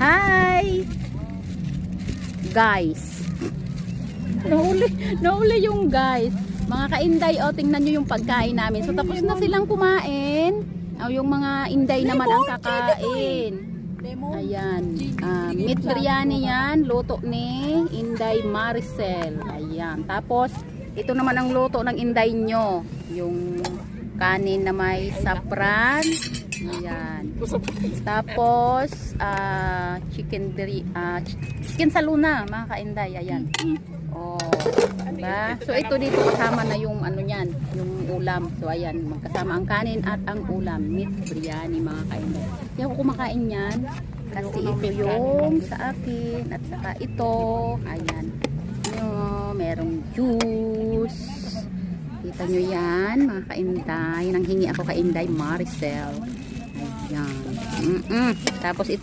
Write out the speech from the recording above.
Hi! Guys. Nauli yung guys. Mga ka-inday, o tingnan nyo yung pagkain namin. So tapos na silang kumain. Yung mga inday naman ang kakain. Ayan. Meat biryani yan. Luto ni Inday Maricel. Ayan. Tapos, ito naman ang luto ng inday nyo. Yung kanin na may sapran. Ayan. Tapos, chicken sa luna, mga ka-inday. Ayan. Oh, diba? So, ito dito kasama na yung ano yan, yung ulam. So, ayan. Magkasama ang kanin at ang ulam. Meat biryani, mga ka-inday. Hindi ako kumakain yan. Kasi ito yung sa akin. At saka ito. Ayan. Merong juice. Kita nyo yan, mga ka-inday. Nanghingi ako kay Inday Maricel. Ayan. Tapos ito.